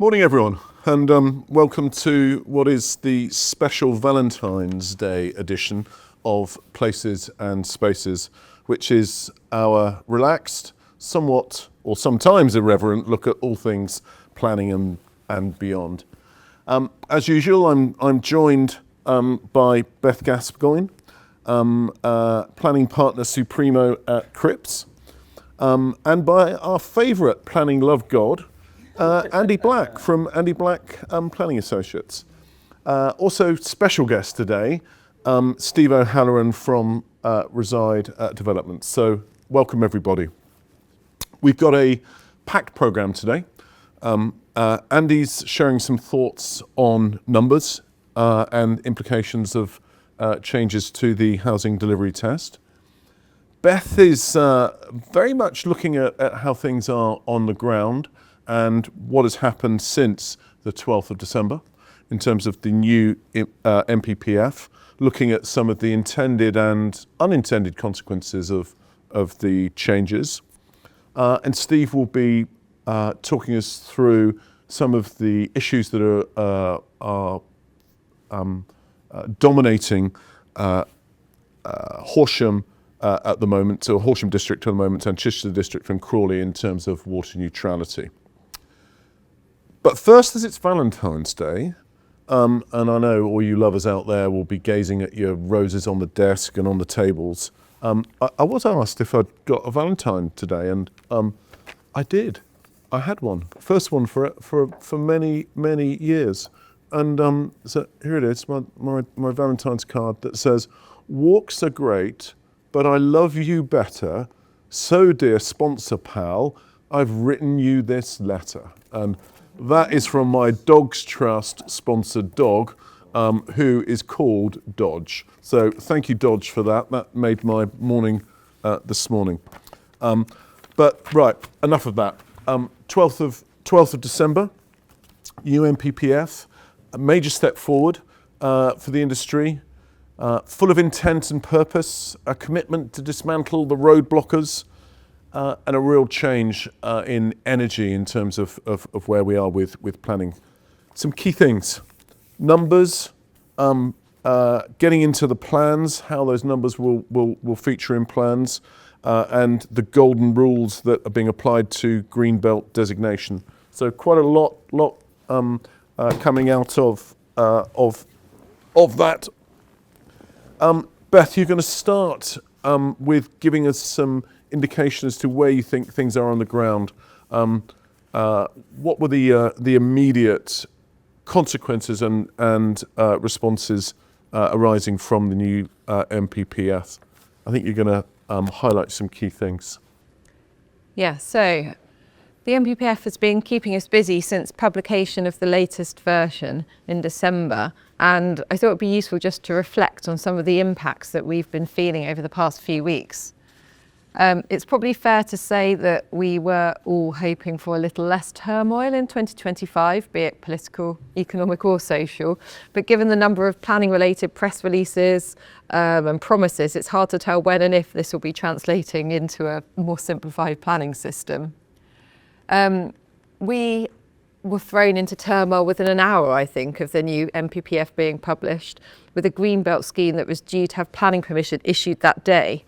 Morning everyone, and welcome to what is the special Valentine's Day edition of Places and Spaces, which is our relaxed, somewhat or sometimes irreverent look at all things planning and beyond. As usual, I'm joined by Beth Gascoigne, Planning Partner Supremo at Cripps, and by our favourite planning love god, Andy Black from Andy Black Planning Associates. Also special guest today, Steve O'Halloran from Reside Development. So welcome everybody. We've got a packed programme today. Andy's sharing some thoughts on numbers and implications of changes to the housing delivery test. Beth is very much looking at how things are on the ground and what has happened since the 12th of December in terms of the new MPPF, looking at some of the intended and unintended consequences of the changes. And Steve will be talking us through some of the issues that are dominating Horsham at the moment, or Horsham District at the moment, and Chichester District and Crawley in terms of water neutrality. But first, as it's Valentine's Day, and I know all you lovers out there will be gazing at your roses on the desk and on the tables, I was asked if I'd got a Valentine today, and I did. I had one. First one for many, many years. And so here it is, my Valentine's card that says, "Walks are great, but I love you better. So dear sponsor pal, I've written you this letter." And that is from my Dogs Trust sponsored dog, who is called Dodge. So thank you, Dodge, for that. That made my morning this morning. But right, enough of that. 12th of December, new MPPF, a major step forward for the industry, full of intent and purpose, a commitment to dismantle the road blockers, and a real change in energy in terms of where we are with planning. Some key things: numbers, getting into the plans, how those numbers will feature in plans, and the golden rules that are being applied to Greenbelt designation. So quite a lot coming out of that. Beth, you're going to start with giving us some indication as to where you think things are on the ground. What were the immediate consequences and responses arising from the new MPPF? I think you're going to highlight some key things. Yeah, so the MPPF has been keeping us busy since publication of the latest version in December, and I thought it would be useful just to reflect on some of the impacts that we've been feeling over the past few weeks. It's probably fair to say that we were all hoping for a little less turmoil in 2025, be it political, economic or social, but given the number of planning-related press releases and promises, it's hard to tell when and if this will be translating into a more simplified planning system. We were thrown into turmoil within an hour, I think, of the new MPPF being published, with a Greenbelt scheme that was due to have planning permission issued that day.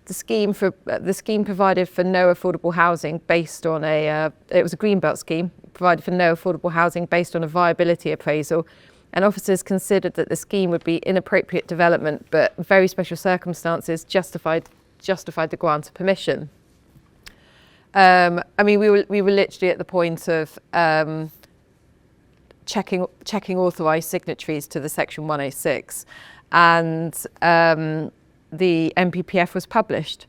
The scheme provided for no affordable housing based on it was a Greenbelt scheme, provided for no affordable housing based on a viability appraisal, and officers considered that the scheme would be inappropriate development, but very special circumstances justified the grant of permission. I mean, we were literally at the point of checking authorised signatories to the Section 106, and the MPPF was published.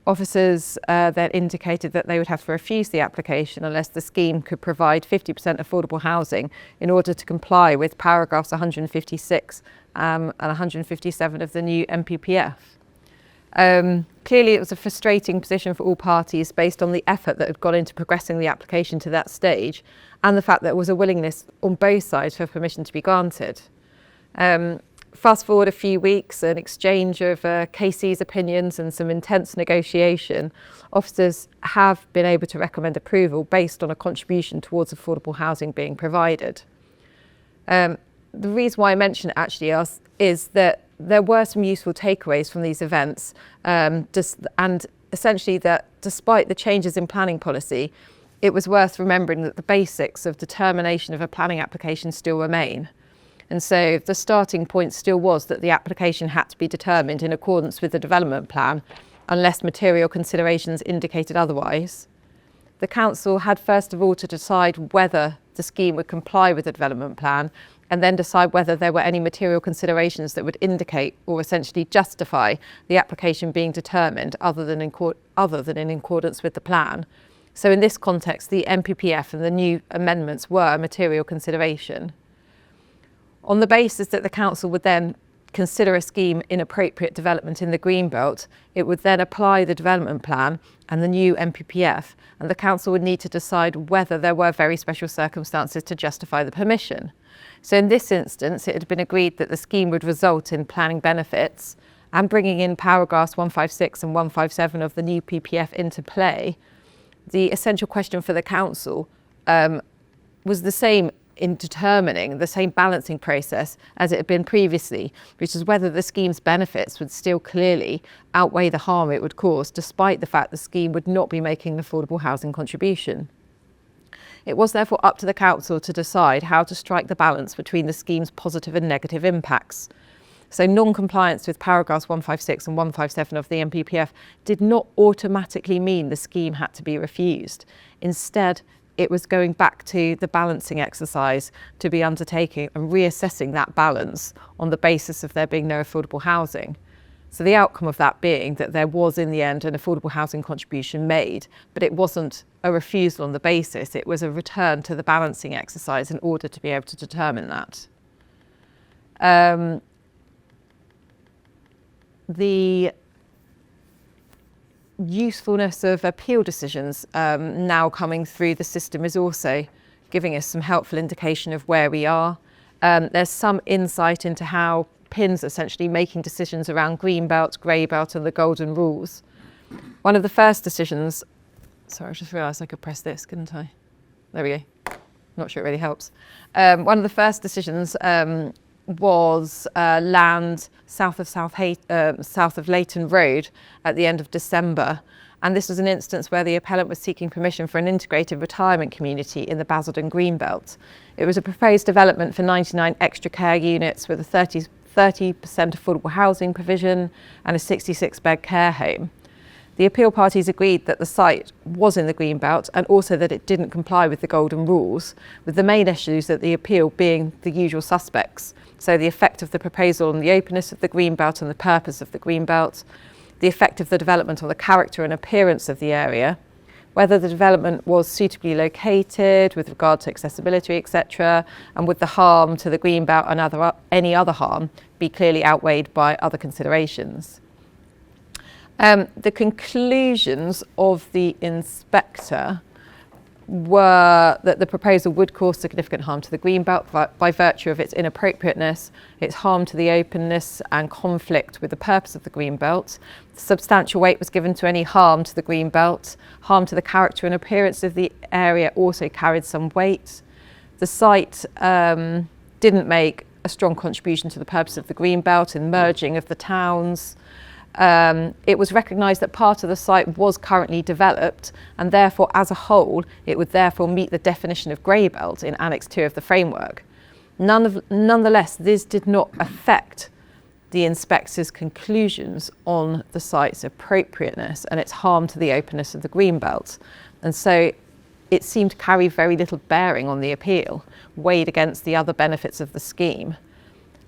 Officers then indicated that they would have to refuse the application unless the scheme could provide 50% affordable housing in order to comply with paragraphs 156 and 157 of the new MPPF. Clearly it was a frustrating position for all parties based on the effort that had gone into progressing the application to that stage and the fact that there was a willingness on both sides for permission to be granted. fast forward a few weeks, an exchange of KC's opinions and some intense negotiation, officers have been able to recommend approval based on a contribution towards affordable housing being provided. The reason why I mention it actually is that there were some useful takeaways from these events, and essentially that despite the changes in planning policy, it was worth remembering that the basics of determination of a planning application still remain. And so the starting point still was that the application had to be determined in accordance with the development plan, unless material considerations indicated otherwise. The council had first of all to decide whether the scheme would comply with the development plan, and then decide whether there were any material considerations that would indicate or essentially justify the application being determined other than in accordance with the plan. So in this context, the NPPF and the new amendments were a material consideration. On the basis that the council would then consider a scheme inappropriate development in the Greenbelt, it would then apply the development plan and the new NPPF, and the council would need to decide whether there were very special circumstances to justify the permission. So in this instance, it had been agreed that the scheme would result in planning benefits, and bringing in paragraphs 156 and 157 of the new PPF into play, the essential question for the council was the same in determining the same balancing process as it had been previously, which is whether the scheme's benefits would still clearly outweigh the harm it would cause, despite the fact the scheme would not be making an affordable housing contribution. It was therefore up to the council to decide how to strike the balance between the scheme's positive and negative impacts. So non-compliance with paragraphs 156 and 157 of the NPPF did not automatically mean the scheme had to be refused. Instead, it was going back to the balancing exercise to be undertaken and reassessing that balance on the basis of there being no affordable housing. So the outcome of that being that there was in the end an affordable housing contribution made, but it wasn't a refusal on the basis, it was a return to the balancing exercise in order to be able to determine that. The usefulness of appeal decisions now coming through the system is also giving us some helpful indication of where we are. There's some insight into how PIN's essentially making decisions around Greenbelt, Greybelt and the Golden Rules. One of the first decisions, sorry, I just realised I could press this, couldn't I? There we go. Not sure it really helps. One of the first decisions was land south of Leighton Road at the end of December. And this was an instance where the appellant was seeking permission for an integrated retirement community in the Basildon Greenbelt. It was a proposed development for 99 extra care units with a 30% affordable housing provision and a 66-bed care home. The appeal parties agreed that the site was in the Greenbelt and also that it didn't comply with the Golden Rules, with the main issues at the appeal being the usual suspects. So the effect of the proposal on the openness of the Greenbelt and the purpose of the Greenbelt, the effect of the development on the character and appearance of the area, whether the development was suitably located with regard to accessibility, etc., and would the harm to the Greenbelt and any other harm be clearly outweighed by other considerations. The conclusions of the inspector were that the proposal would cause significant harm to the Greenbelt by virtue of its inappropriateness, its harm to the openness and conflict with the purpose of the Greenbelt. Substantial weight was given to any harm to the Greenbelt. Harm to the character and appearance of the area also carried some weight. The site didn't make a strong contribution to the purpose of the Greenbelt in merging of the towns. It was recognised that part of the site was currently developed and therefore as a whole it would therefore meet the definition of Greybelt in Annex 2 of the framework. Nonetheless, this did not affect the inspector's conclusions on the site's appropriateness and its harm to the openness of the Greenbelt, and so it seemed to carry very little bearing on the appeal, weighed against the other benefits of the scheme.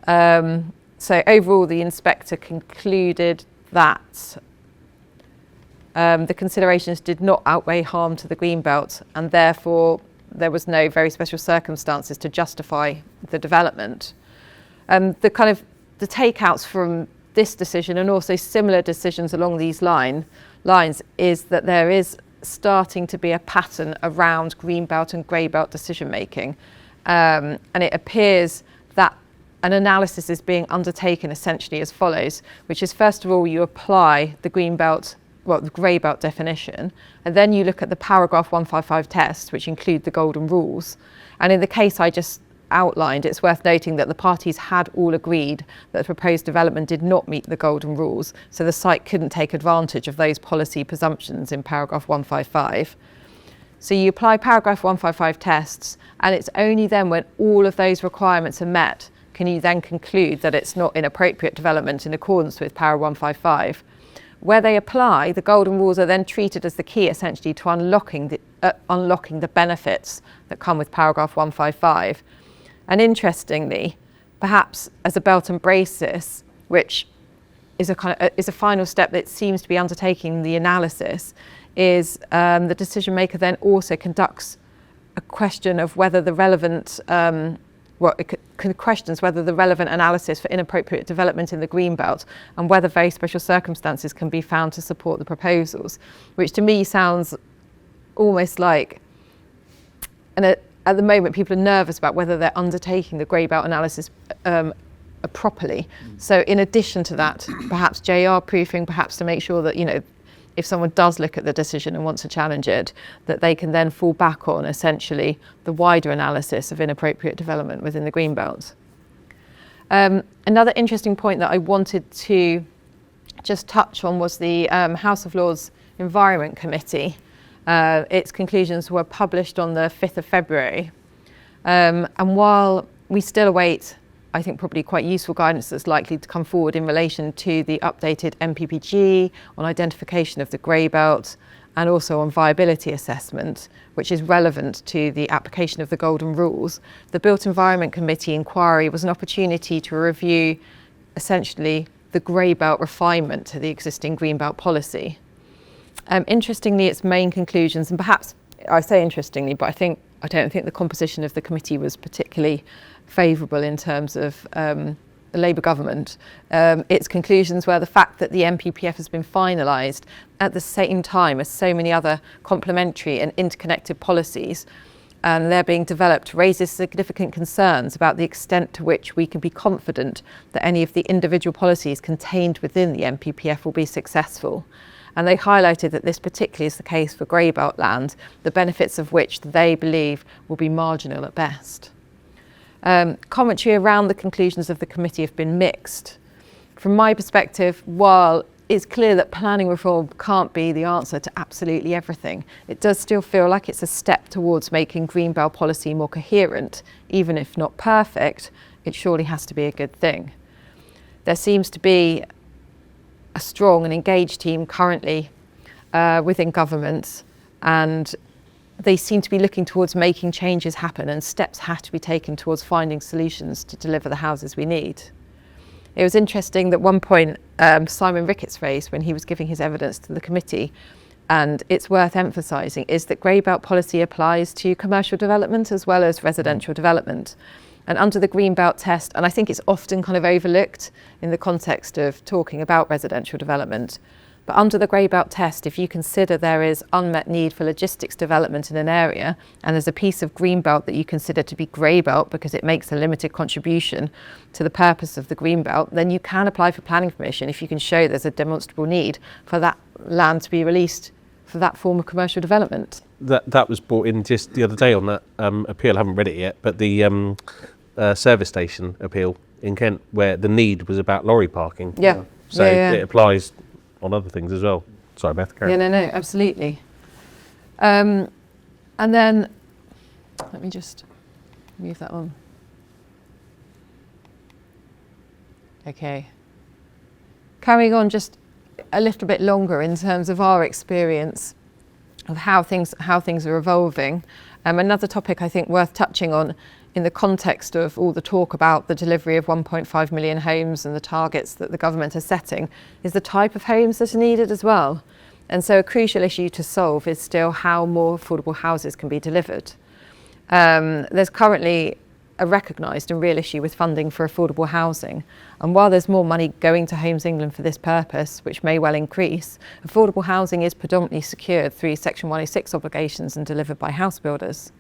So overall the inspector concluded that the considerations did not outweigh harm to the Greenbelt and therefore there was no very special circumstances to justify the development. The takeouts from this decision and also similar decisions along these lines is that there is starting to be a pattern around Greenbelt and Greybelt decision making, and it appears that an analysis is being undertaken essentially as follows, which is first of all you apply the the grey belt definition, and then you look at the paragraph 155 tests, which include the golden rules. And in the case I just outlined, it's worth noting that the parties had all agreed that the proposed development did not meet the golden rules, so the site couldn't take advantage of those policy presumptions in paragraph 155. So you apply paragraph 155 tests, and it's only then when all of those requirements are met can you then conclude that it's not inappropriate development in accordance with para 155. Where they apply, the golden rules are then treated as the key essentially to unlocking the benefits that come with paragraph 155. And interestingly, perhaps as a belt and braces, which is a final step that seems to be undertaking the analysis, is the decision maker then also conducts a question of whether the relevant questions whether the relevant analysis for inappropriate development in the green belt and whether very special circumstances can be found to support the proposals, which to me sounds almost like, and at the moment people are nervous about whether they're undertaking the grey belt analysis properly. So in addition to that, perhaps JR proofing, perhaps to make sure that, you know, if someone does look at the decision and wants to challenge it, that they can then fall back on essentially the wider analysis of inappropriate development within the green belt. Another interesting point that I wanted to just touch on was the House of Lords Environment Committee. Its conclusions were published on the 5th of February. And while we still await, I think probably quite useful guidance that's likely to come forward in relation to the updated MPPG on identification of the grey belt and also on viability assessment, which is relevant to the application of the golden rules, the Built Environment Committee inquiry was an opportunity to review essentially the grey belt refinement to the existing green belt policy. Interestingly, its main conclusions, and perhaps I say interestingly, but I don't think the composition of the committee was particularly favourable in terms of the Labour government. Its conclusions were the fact that the MPPF has been finalised at the same time as so many other complementary and interconnected policies, and they're being developed, raises significant concerns about the extent to which we can be confident that any of the individual policies contained within the MPPF will be successful. And they highlighted that this particularly is the case for grey belt land, the benefits of which they believe will be marginal at best. Commentary around the conclusions of the committee have been mixed. From my perspective, while it's clear that planning reform can't be the answer to absolutely everything, it does still feel like it's a step towards making green belt policy more coherent. Even if not perfect, it surely has to be a good thing. There seems to be a strong and engaged team currently within government, and they seem to be looking towards making changes happen, and steps have to be taken towards finding solutions to deliver the houses we need. It was interesting that one point Simon Ricketts raised when he was giving his evidence to the committee, and it's worth emphasising, is that grey belt policy applies to commercial development as well as residential development. And under the green belt test, and I think it's often kind of overlooked in the context of talking about residential development, but under the grey belt test, if you consider there is unmet need for logistics development in an area, and there's a piece of green belt that you consider to be grey belt because it makes a limited contribution to the purpose of the green belt, then you can apply for planning permission if you can show there's a demonstrable need for that land to be released for that form of commercial development. That was brought in just the other day on that appeal. I haven't read it yet, but the service station appeal in Kent, where the need was about lorry parking. Yeah. So it applies on other things as well. Sorry, Beth, carry on. Yeah, no, absolutely. And then, let me just move that on. Okay. Carrying on just a little bit longer in terms of our experience of how things are evolving. Another topic I think worth touching on in the context of all the talk about the delivery of 1.5 million homes and the targets that the government is setting is the type of homes that are needed as well. And so a crucial issue to solve is still how more affordable houses can be delivered. There's currently a recognised and real issue with funding for affordable housing. And while there's more money going to Homes England for this purpose, which may well increase, affordable housing is predominantly secured through Section 106 obligations and delivered by house builders.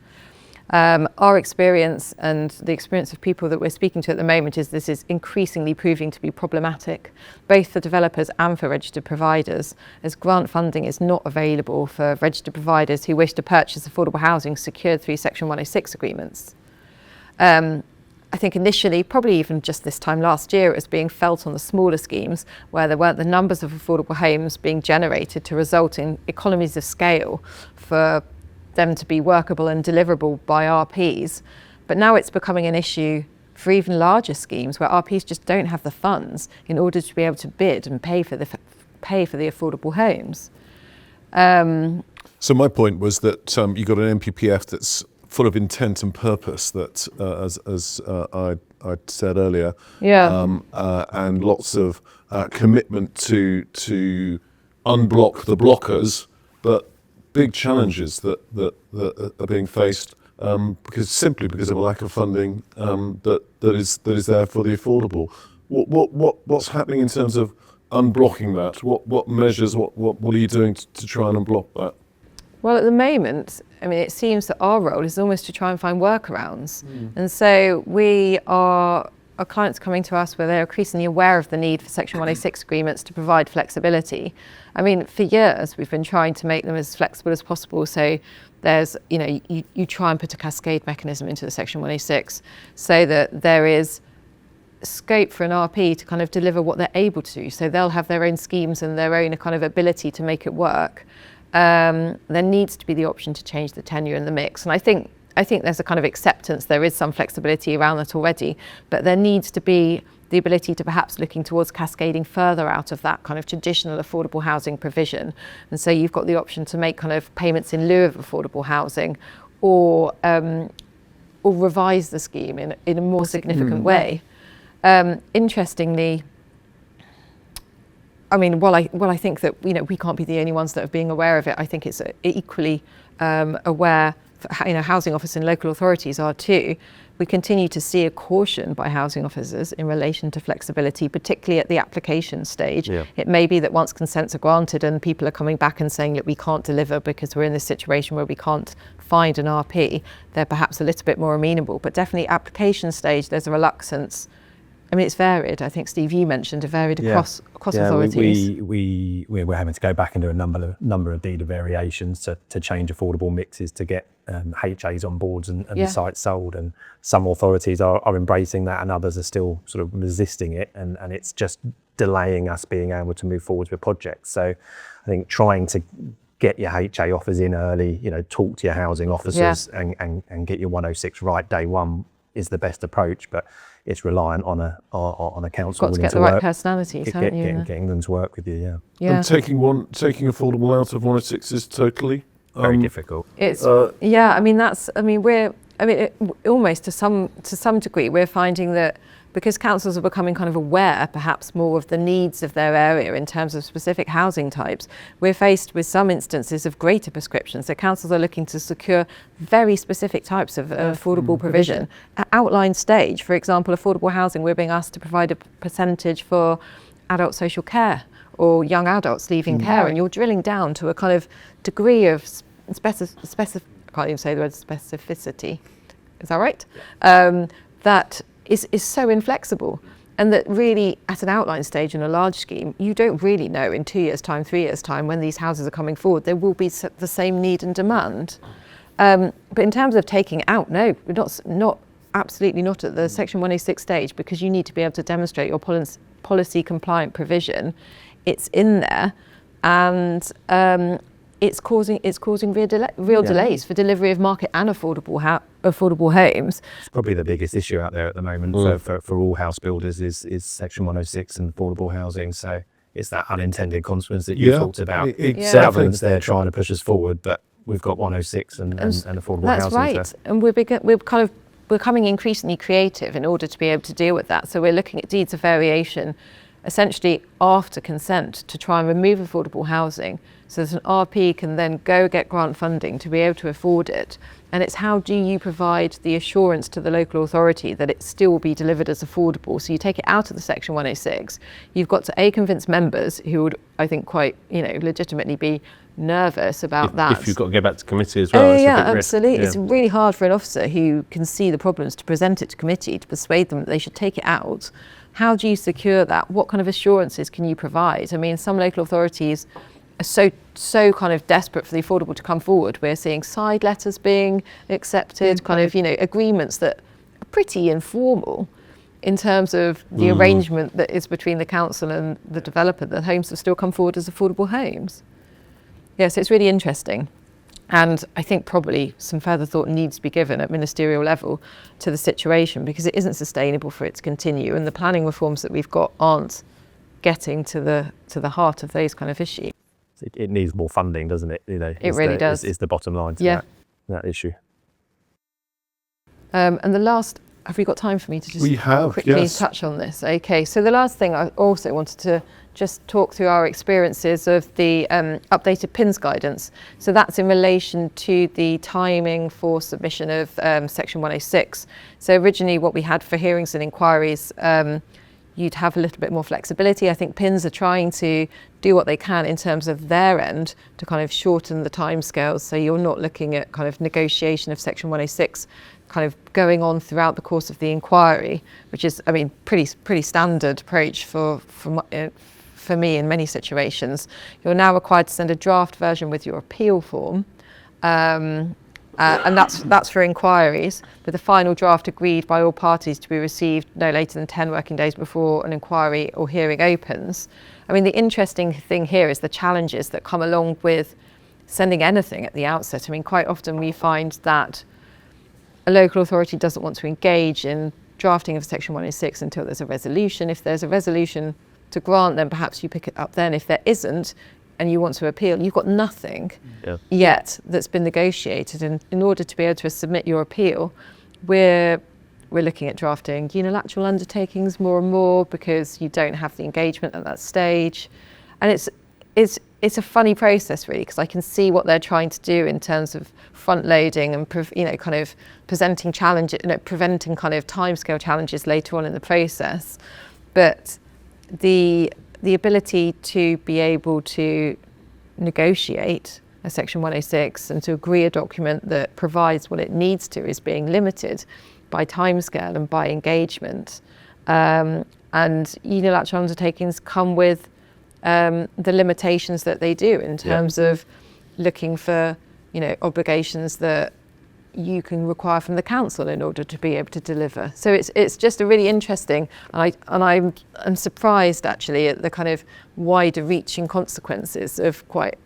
Our experience and the experience of people that we're speaking to at the moment is this is increasingly proving to be problematic, both for developers and for registered providers, as grant funding is not available for registered providers who wish to purchase affordable housing secured through Section 106 agreements. I think initially, probably even just this time last year, it was being felt on the smaller schemes where there weren't the numbers of affordable homes being generated to result in economies of scale for them to be workable and deliverable by RPs. But now it's becoming an issue for even larger schemes where RPs just don't have the funds in order to be able to bid and pay for the affordable homes. So my point was that you've got an NPPF that's full of intent and purpose, that as I said earlier, and lots of commitment to unblock the blockers, but big challenges that are being faced because of a lack of funding that is there for the affordable. What's happening in terms of unblocking that? What measures? What are you doing to try and unblock that? Well, at the moment, I mean, it seems that our role is almost to try and find workarounds. And so our clients coming to us where they're increasingly aware of the need for Section 106 agreements to provide flexibility. I mean, for years, we've been trying to make them as flexible as possible. So there's, you try and put a cascade mechanism into the Section 106 so that there is scope for an RP to kind of deliver what they're able to. So they'll have their own schemes and their own kind of ability to make it work. There needs to be the option to change the tenure in the mix. And I think there's a kind of acceptance, there is some flexibility around that already, but there needs to be the ability to perhaps looking towards cascading further out of that kind of traditional affordable housing provision. And so you've got the option to make kind of payments in lieu of affordable housing or revise the scheme in a more significant way. Interestingly, I mean, while I think that we can't be the only ones that are being aware of it, I think it's equally aware. Housing officers and local authorities are too. We continue to see a caution by housing officers in relation to flexibility, particularly at the application stage. Yeah. It may be that once consents are granted and people are coming back and saying that we can't deliver because we're in this situation where we can't find an RP, they're perhaps a little bit more amenable. But definitely application stage, there's a reluctance. I mean, it's varied. I think, Steve, you mentioned it varied across authorities. We're having to go back and do a number of dealer variations to change affordable mixes to get HAs on boards and sites sold. And some authorities are embracing that and others are still sort of resisting it. And it's just delaying us being able to move forwards with projects. So I think trying to get your HA offers in early, talk to your housing officers and get your 106 right day one is the best approach. But it's reliant on a council. Got to get the right personalities, haven't you? Getting them to work with you, And taking affordable out of 106 is totally very difficult. It's almost to some degree we're finding that because councils are becoming kind of aware perhaps more of the needs of their area in terms of specific housing types, we're faced with some instances of greater prescriptions. So councils are looking to secure very specific types of affordable provision. At outline stage, for example, affordable housing, we're being asked to provide a percentage for adult social care or young adults leaving care, and you're drilling down to a kind of degree of I can't even say the word specificity. Is that right? That is so inflexible, and that really at an outline stage in a large scheme, you don't really know in 2 years' time, 3 years' time, when these houses are coming forward, there will be the same need and demand. But in terms of taking out, no, we're not absolutely not at the Section 106 stage, because you need to be able to demonstrate your policy compliant provision. It's in there, and it's causing real delays for delivery of market and affordable homes. It's probably the biggest issue out there at the moment for all house builders is Section 106 and affordable housing. So it's that unintended consequence that you talked about. Exactly. Government's there trying to push us forward, but we've got 106 and affordable that's housing. That's right, and we're becoming increasingly creative in order to be able to deal with that. So we're looking at deeds of variation essentially after consent to try and remove affordable housing so that an RP can then go get grant funding to be able to afford it. And it's how do you provide the assurance to the local authority that it still will be delivered as affordable. So you take it out of the Section 106. You've got to convince members who would, I think, quite legitimately be nervous about that. If you've got to go back to committee as well. Oh it's a yeah, big risk. absolutely. Yeah. It's really hard for an officer who can see the problems to present it to committee, to persuade them that they should take it out. How do you secure that? What kind of assurances can you provide? I mean, some local authorities are so kind of desperate for the affordable to come forward. We're seeing side letters being accepted, kind of, agreements that are pretty informal in terms of the arrangement that is between the council and the developer, that homes have still come forward as affordable homes. Yes, it's really interesting. And I think probably some further thought needs to be given at ministerial level to the situation, because it isn't sustainable for it to continue, and the planning reforms that we've got aren't getting to the heart of those kind of issues. It needs more funding, doesn't it? It really does. Is the bottom line to that issue. And the last, have we got time for me to just quickly touch on this? Okay, so the last thing I also wanted to just talk through our experiences of the updated PINS guidance. So that's in relation to the timing for submission of section 106. So originally what we had for hearings and inquiries, you'd have a little bit more flexibility. I think PINS are trying to do what they can in terms of their end to kind of shorten the timescales. So you're not looking at kind of negotiation of section 106 kind of going on throughout the course of the inquiry, which is, I mean, pretty standard approach for me in many situations. You're now required to send a draft version with your appeal form, and that's for inquiries, with the final draft agreed by all parties to be received no later than 10 working days before an inquiry or hearing opens. I mean, the interesting thing here is the challenges that come along with sending anything at the outset. I mean, quite often we find that a local authority doesn't want to engage in drafting of section 106 until there's a resolution. If there's a resolution to grant, then perhaps you pick it up then. If there isn't, and you want to appeal, you've got nothing yet that's been negotiated. And in order to be able to submit your appeal, we're looking at drafting unilateral undertakings more and more, because you don't have the engagement at that stage. And it's a funny process, really, because I can see what they're trying to do in terms of front loading and kind of presenting challenges, preventing kind of timescale challenges later on in the process. But the ability to be able to negotiate a section 106 and to agree a document that provides what it needs to is being limited by timescale and by engagement. And unilateral undertakings come with the limitations that they do in terms of looking for, obligations that you can require from the council in order to be able to deliver. So it's just a really interesting, and I'm surprised actually at the kind of wider reaching consequences of quite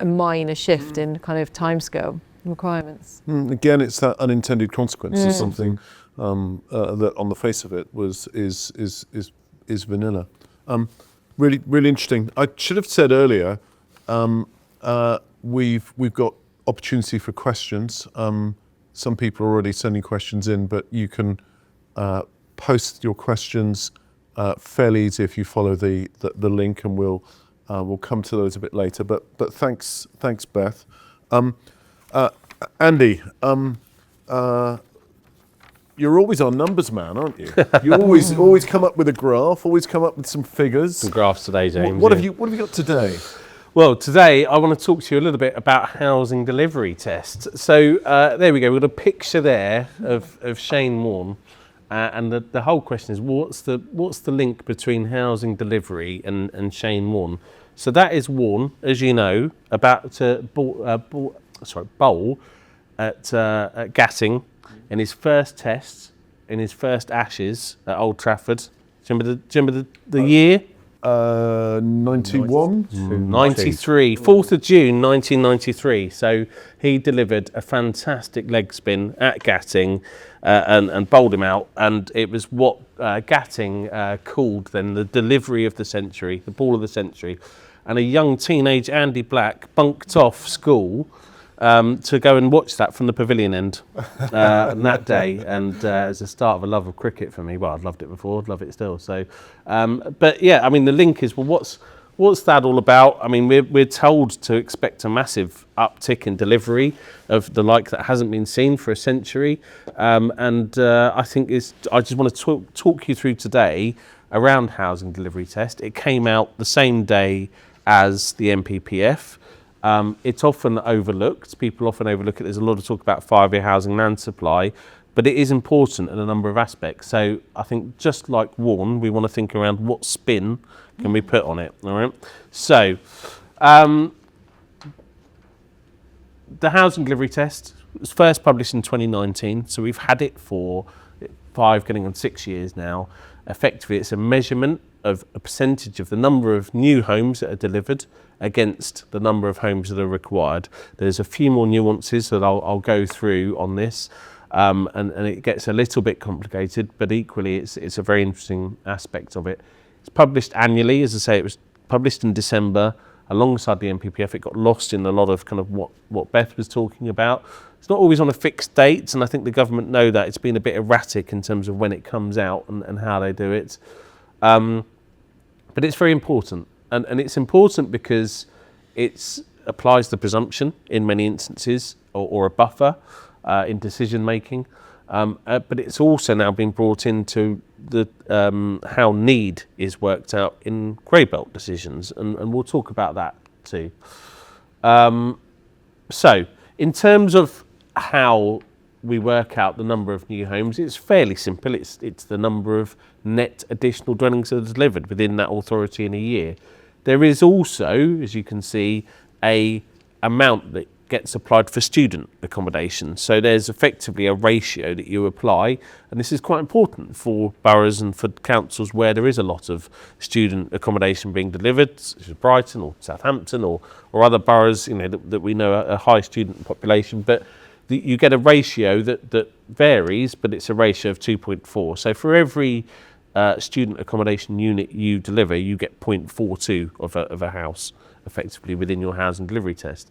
a minor shift in kind of timescale requirements. Again, it's that unintended consequence. It's something that on the face of it is vanilla. Really interesting. I should have said earlier, we've got opportunity for questions. Some people are already sending questions in, but you can post your questions fairly easy if you follow the link, and we'll come to those a bit later. But thanks Beth. Andy, you're always our numbers man, aren't you? You always come up with a graph, always come up with some figures. Some graphs today, James. What have you got today? Well, today I want to talk to you a little bit about housing delivery tests. So there we go. We've got a picture there of Shane Warne, and the whole question is what's the link between housing delivery and Shane Warne? So that is Warne, as you know, about to bowl at Gatting in his first test, in his first Ashes at Old Trafford. Do you remember the year? 91? 93, 4th of June 1993. So he delivered a fantastic leg spin at Gatting and bowled him out, and it was what Gatting called then the delivery of the century, the ball of the century. And a young teenage Andy Black bunked off school to go and watch that from the pavilion end that day, and it's the start of a love of cricket for me. Well, I'd loved it before, I'd love it still. So, but yeah, I mean, the link is, well, what's that all about? I mean, we're told to expect a massive uptick in delivery of the like that hasn't been seen for a century, and I think I just want to talk you through today around housing delivery test. It came out the same day as the MPPF. It's often overlooked. People often overlook it. There's a lot of talk about 5-year housing land supply, but it is important in a number of aspects. So I think just like Warren, we want to think around what spin can we put on it, all right? So the housing delivery test was first published in 2019, so we've had it for 5, getting on 6 years now. Effectively, it's a measurement of a percentage of the number of new homes that are delivered against the number of homes that are required. There's a few more nuances that I'll go through on this, and it gets a little bit complicated, but equally it's a very interesting aspect of it. It's published annually. As I say, it was published in December alongside the NPPF. It got lost in a lot of kind of what Beth was talking about. It's not always on a fixed date, and I think the government know that. It's been a bit erratic in terms of when it comes out and how they do it. But it's very important, and it's important because it applies the presumption in many instances, or a buffer in decision making. But it's also now been brought into the how need is worked out in grey belt decisions, and we'll talk about that too. So in terms of how we work out the number of new homes, it's fairly simple. It's the number of net additional dwellings that are delivered within that authority in a year. There is also, as you can see, a amount that gets applied for student accommodation. So there's effectively a ratio that you apply, and this is quite important for boroughs and for councils where there is a lot of student accommodation being delivered, such as Brighton or Southampton or other boroughs, you know, that we know a high student population. But you get a ratio that varies, but it's a ratio of 2.4. So for every student accommodation unit you deliver, you get 0.42 of a house effectively within your housing delivery test.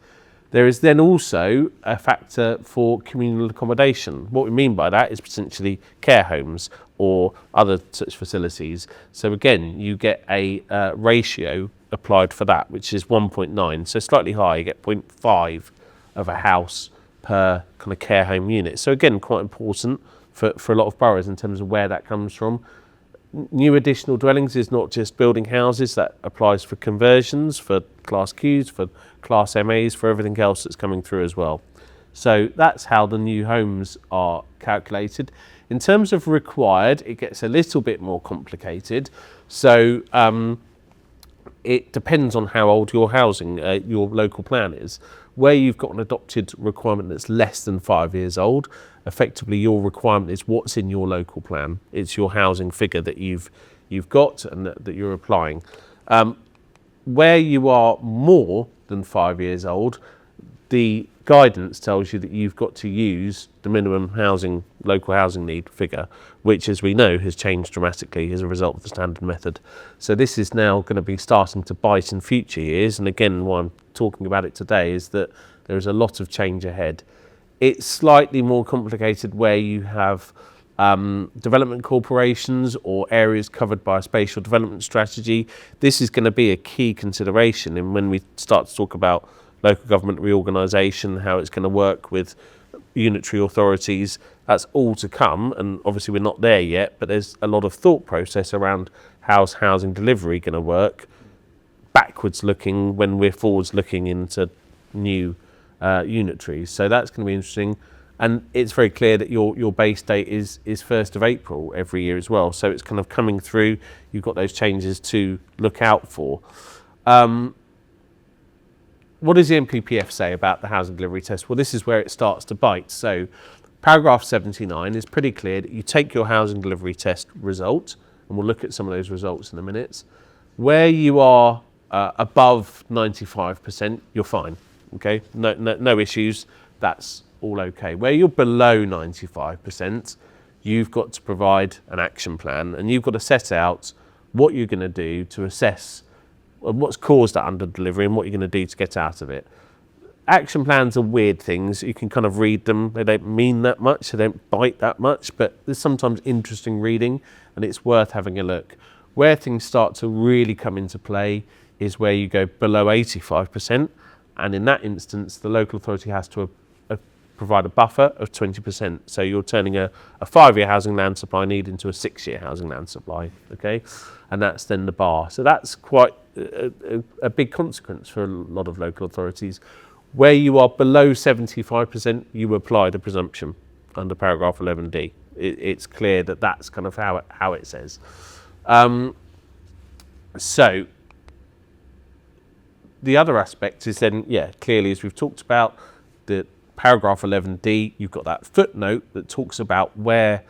There is then also a factor for communal accommodation. What we mean by that is potentially care homes or other such facilities. So again, you get a ratio applied for that, which is 1.9, so slightly higher. You get 0.5 of a house per kind of care home unit. So again, quite important for a lot of boroughs in terms of where that comes from. New additional dwellings is not just building houses, that applies for conversions, for Class Qs, for Class MAs, for everything else that's coming through as well. So that's how the new homes are calculated. In terms of required, it gets a little bit more complicated. So it depends on how old your housing, your local plan is. Where you've got an adopted requirement that's less than 5 years old, effectively your requirement is what's in your local plan. It's your housing figure that you've got and that you're applying. Where you are more than 5 years old, the guidance tells you that you've got to use the minimum housing, local housing need figure, which, as we know, has changed dramatically as a result of the standard method. So this is now going to be starting to bite in future years. And again, why I'm talking about it today is that there is a lot of change ahead. It's slightly more complicated where you have development corporations or areas covered by a spatial development strategy. This is going to be a key consideration in when we start to talk about local government reorganisation, how it's going to work with unitary authorities. That's all to come, and obviously we're not there yet, but there's a lot of thought process around how's housing delivery going to work, backwards looking when we're forwards looking into new unitaries. So that's going to be interesting, and it's very clear that your base date is 1st of April every year as well, so it's kind of coming through. You've got those changes to look out for. What does the NPPF say about the housing delivery test? Well, this is where it starts to bite. So paragraph 79 is pretty clear that you take your housing delivery test result, and we'll look at some of those results in a minute. Where you are above 95%, you're fine. Okay, no issues, that's all okay. Where you're below 95%, you've got to provide an action plan, and you've got to set out what you're going to do to assess what's caused that under delivery and what you're going to do to get out of it. Action plans are weird things. You can kind of read them. They don't mean that much. They don't bite that much, but there's sometimes interesting reading, and it's worth having a look. Where things start to really come into play is where you go below 85%, and in that instance, the local authority has to provide a buffer of 20%. So you're turning a 5-year housing land supply need into a 6-year housing land supply, okay? And that's then the bar. So that's quite a big consequence for a lot of local authorities. Where you are below 75%, you apply the presumption under paragraph 11D. It's clear that that's kind of how it says. So the other aspect is then, clearly, as we've talked about, the paragraph 11D, you've got that footnote that talks about where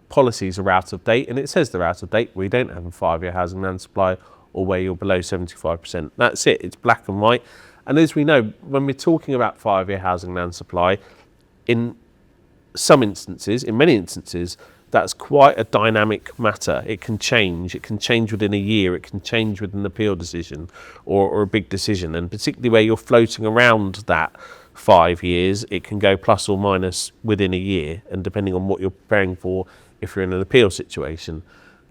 policies are out of date, and it says they're out of date where you don't have a 5-year housing land supply or where you're below 75%. That's it, it's black and white. And as we know, when we're talking about 5-year housing land supply, in some instances, in many instances, that's quite a dynamic matter. It can change within a year, it can change with an appeal decision or a big decision, and particularly where you're floating around that 5 years, it can go plus or minus within a year, and depending on what you're preparing for, if you're in an appeal situation.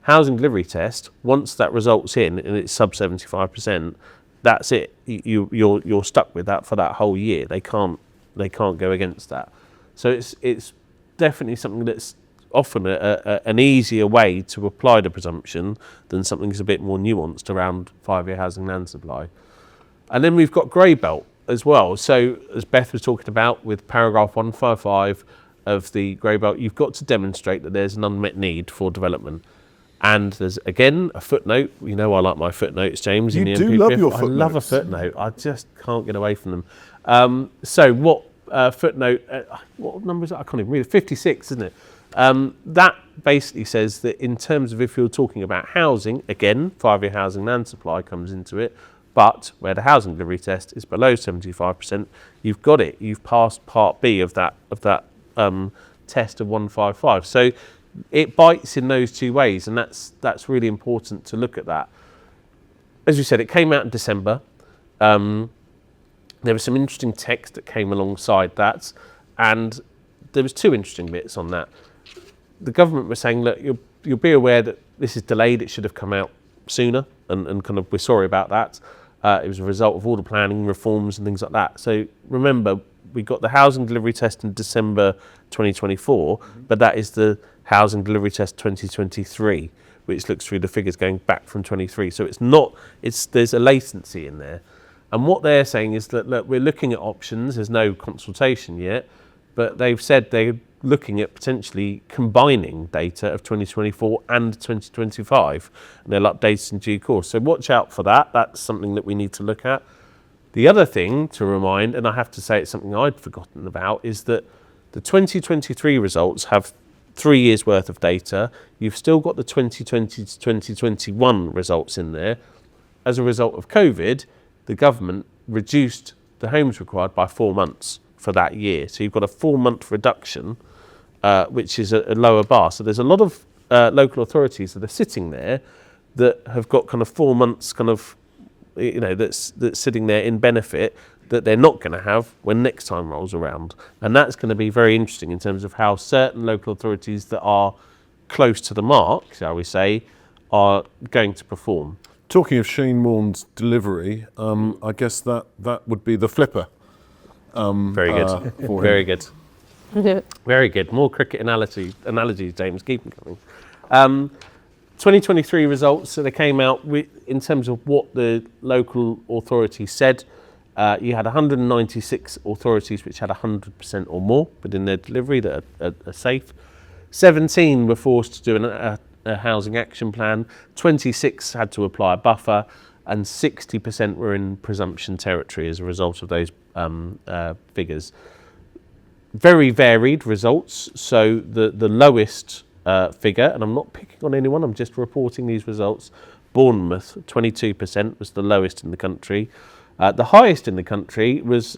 Housing delivery test, once that results in and it's sub 75%, that's it. You're stuck with that for that whole year. They can't go against that. So it's definitely something that's often an easier way to apply the presumption than something that's a bit more nuanced around 5-year housing land supply. And then we've got grey belt as well. So as Beth was talking about with paragraph 155 of the grey belt, you've got to demonstrate that there's an unmet need for development. And there's, again, a footnote. You know I like my footnotes, James. You in the do MPPF. love your I love a footnotes. footnote. I just can't get away from them. So what footnote, what number is that? I can't even read it. 56, isn't it? That basically says that in terms of if you're talking about housing, again, 5-year housing land supply comes into it, but where the housing delivery test is below 75%, you've got it. You've passed part B of that test of 155. So it bites in those two ways, and that's really important to look at that. As you said, it came out in December. There was some interesting text that came alongside that, and there was two interesting bits on that. The government was saying, look, you'll be aware that this is delayed, it should have come out sooner, and kind of we're sorry about that. It was a result of all the planning reforms and things like that. So remember, we got the housing delivery test in December 2024, but that is the housing delivery test 2023, which looks through the figures going back from 23. So there's a latency in there. And what they're saying is that, look, we're looking at options. There's no consultation yet, but they've said they're looking at potentially combining data of 2024 and 2025, and they'll update in due course. So watch out for that. That's something that we need to look at. The other thing to remind, and I have to say it's something I'd forgotten about, is that the 2023 results have 3 years worth of data. You've still got the 2020 to 2021 results in there. As a result of COVID, the government reduced the homes required by 4 months for that year. So you've got a 4-month reduction, which is a lower bar. So there's a lot of local authorities that are sitting there that have got kind of 4 months kind of, that's sitting there in benefit that they're not going to have when next time rolls around. And that's going to be very interesting in terms of how certain local authorities that are close to the mark, shall we say, are going to perform. Talking of Shane Warne's delivery, I guess that would be the flipper. Very good. For Very him. good. Very good. More cricket analogies, James. Keep them coming. 2023 results, so they came out in terms of what the local authority said. You had 196 authorities which had 100% or more within their delivery that are safe. 17 were forced to do a housing action plan. 26 had to apply a buffer, and 60% were in presumption territory as a result of those figures. Very varied results. So the lowest figure, and I'm not picking on anyone, I'm just reporting these results. Bournemouth, 22% was the lowest in the country. The highest in the country was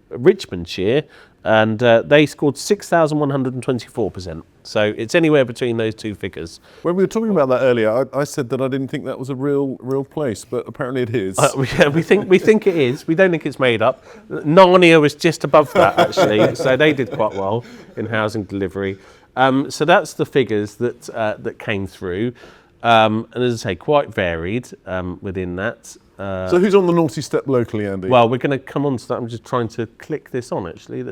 Richmondshire, and they scored 6,124%. So it's anywhere between those two figures. When we were talking about that earlier, I said that I didn't think that was a real place, but apparently it is. We think it is. We don't think it's made up. Narnia was just above that, actually, so they did quite well in housing delivery. So that's the figures that came through, and as I say, quite varied within that. So who's on the naughty step locally, Andy? Well, we're going to come on to that. I'm just trying to click this on, actually.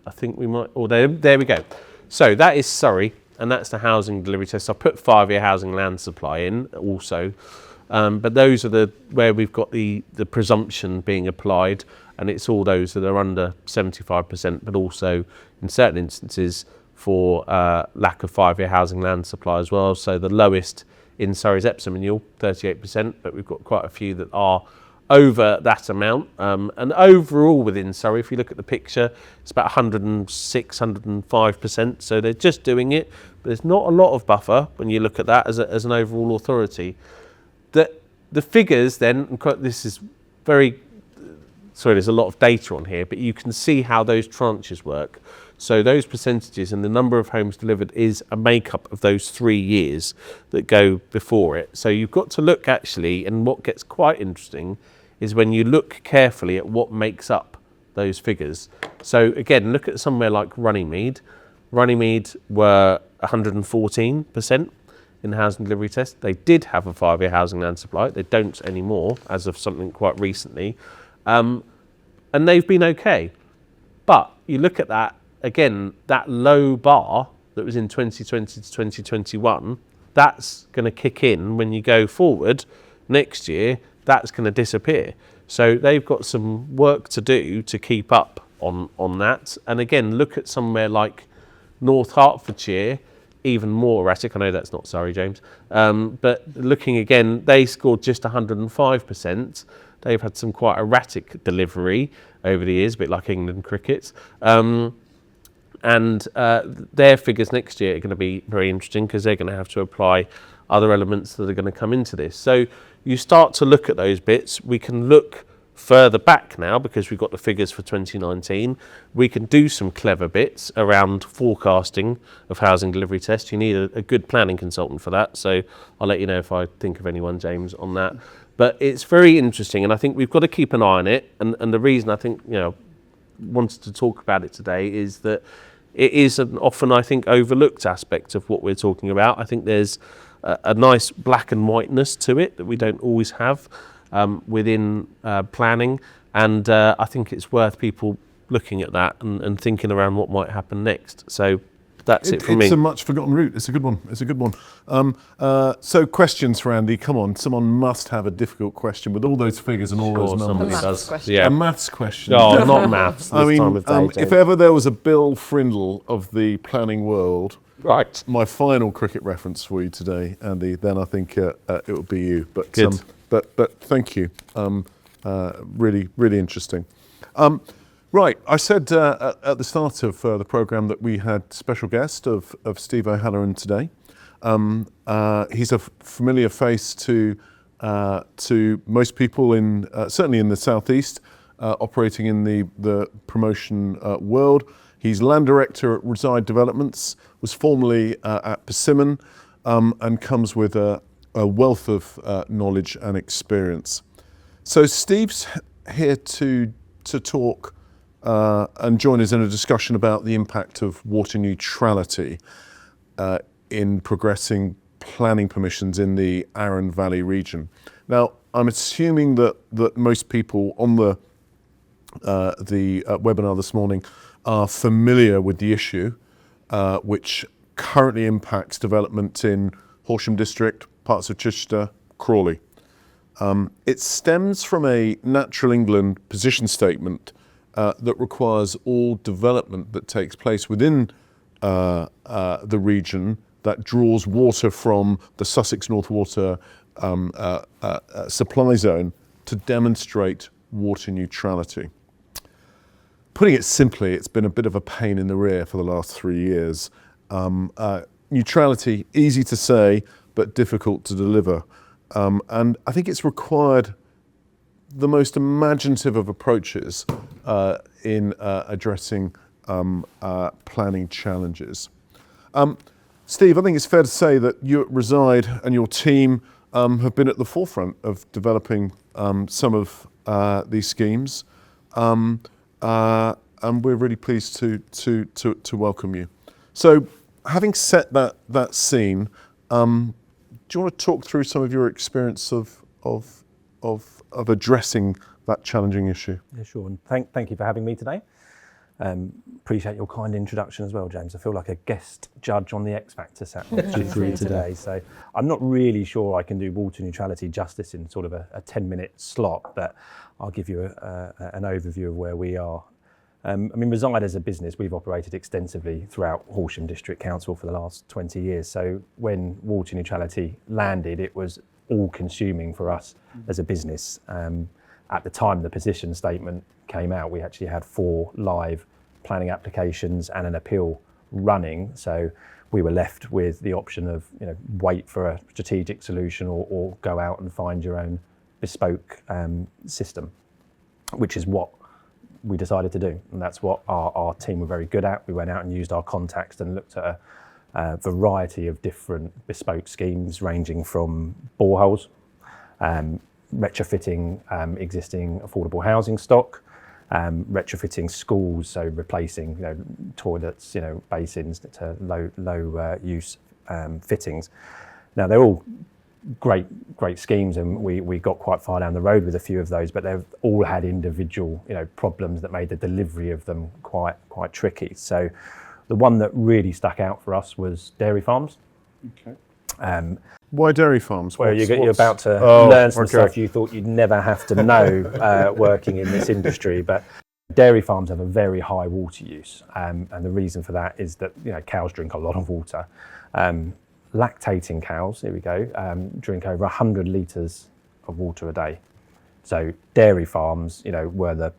I think we might. Oh, there we go. So that is Surrey, and that's the housing delivery test. I put 5-year housing land supply in also. But those are where we've got the presumption being applied, and it's all those that are under 75%, but also in certain instances for lack of 5-year housing land supply as well. So the lowest in Surrey's Epsom renewal, 38%, but we've got quite a few that are over that amount. And overall within Surrey, if you look at the picture, it's about 106, 105%. So they're just doing it, but there's not a lot of buffer when you look at that as an overall authority. The figures then, and this is there's a lot of data on here, but you can see how those tranches work. So those percentages and the number of homes delivered is a makeup of those 3 years that go before it. So you've got to look actually, and what gets quite interesting is when you look carefully at what makes up those figures. So again, look at somewhere like Runnymede. Runnymede were 114% in the housing delivery test. They did have a 5-year housing land supply. They don't anymore, as of something quite recently. And they've been okay. But you look at that, again, that low bar that was in 2020 to 2021, that's going to kick in when you go forward next year. That's going to disappear. So they've got some work to do to keep up on that. And again, look at somewhere like North Hertfordshire, even more erratic. I know that's not Surrey, James. But looking again, they scored just 105%. They've had some quite erratic delivery over the years, a bit like England cricket. And their figures next year are going to be very interesting because they're going to have to apply other elements that are going to come into this. So you start to look at those bits. We can look further back now because we've got the figures for 2019. We can do some clever bits around forecasting of housing delivery tests. You need a good planning consultant for that. So I'll let you know if I think of anyone, James, on that. But it's very interesting, and I think we've got to keep an eye on it. And the reason I think, wanted to talk about it today is that it is an often, I think, overlooked aspect of what we're talking about. I think there's a nice black and whiteness to it that we don't always have within planning, and I think it's worth people looking at that and thinking around what might happen next. So that's it for me. It's a much forgotten route. It's a good one. It's a good one. So questions for Andy. Come on, someone must have a difficult question with all those figures and all those numbers. Somebody maths does. question. Yeah. A maths question. Oh, not maths. I This time mean, of day, if James. ever there was a Bill Frindle of the planning world, Right. my final cricket reference for you today, Andy, then I think it would be you. But Good. But thank you. Really, really interesting. Right, I said at the start of the programme that we had special guest of Steve O'Halloran today. He's a familiar face to most people in certainly in the southeast, operating in the promotion world. He's land director at Reside Developments, was formerly at Persimmon, and comes with a wealth of knowledge and experience. So Steve's here to talk and join us in a discussion about the impact of water neutrality in progressing planning permissions in the Arun Valley region. Now, I'm assuming that most people on the webinar this morning are familiar with the issue, which currently impacts development in Horsham District, parts of Chichester, Crawley. It stems from a Natural England position statement that requires all development that takes place within the region that draws water from the Sussex North Water supply zone to demonstrate water neutrality. Putting it simply, it's been a bit of a pain in the rear for the last 3 years. Neutrality, easy to say, but difficult to deliver. And I think it's required the most imaginative of approaches in addressing planning challenges. Steve, I think it's fair to say that you at Reside and your team have been at the forefront of developing some of these schemes, and we're really pleased to welcome you. So, having set that scene, do you want to talk through some of your experience of addressing that challenging issue? Yeah, sure. And thank you for having me today. Appreciate your kind introduction as well, James. I feel like a guest judge on the X Factor sat watching through today. So I'm not really sure I can do water neutrality justice in sort of a 10-minute slot, but I'll give you an overview of where we are. I mean, Reside as a business, we've operated extensively throughout Horsham District Council for the last 20 years. So when water neutrality landed, it was all-consuming for us as a business. At the time the position statement came out, we actually had 4 live planning applications and an appeal running. So we were left with the option of, wait for a strategic solution or go out and find your own bespoke system, which is what we decided to do. And that's what our team were very good at. We went out and used our contacts and looked at a variety of different bespoke schemes, ranging from boreholes, retrofitting existing affordable housing stock, retrofitting schools, so replacing toilets, basins to low use fittings. Now they're all great schemes, and we got quite far down the road with a few of those, but they've all had individual problems that made the delivery of them quite tricky. So the one that really stuck out for us was dairy farms. Okay. Why dairy farms? Well, you're about to learn some stuff you thought you'd never have to know working in this industry, but dairy farms have a very high water use, and the reason for that is that cows drink a lot of water. Lactating cows, here we go, drink over 100 litres of water a day. So dairy farms, were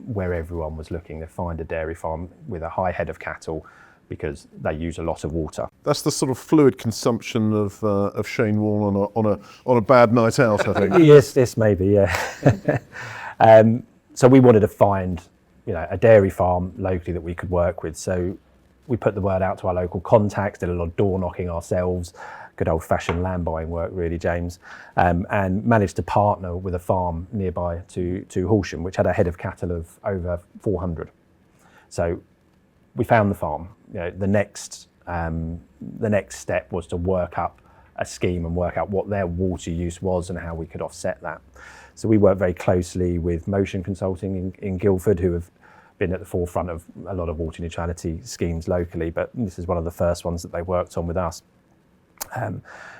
where everyone was looking to find a dairy farm with a high head of cattle, because they use a lot of water. That's the sort of fluid consumption of Shane Wall on a bad night out, I think. Yes, maybe, yeah. So we wanted to find, a dairy farm locally that we could work with. So we put the word out to our local contacts, did a lot of door knocking ourselves, good old fashioned land buying work really, James, and managed to partner with a farm nearby to Horsham, which had a head of cattle of over 400. So we found the farm. The next step was to work up a scheme and work out what their water use was and how we could offset that. So we worked very closely with Motion Consulting in Guildford, who have been at the forefront of a lot of water neutrality schemes locally, but this is one of the first ones that they worked on with us.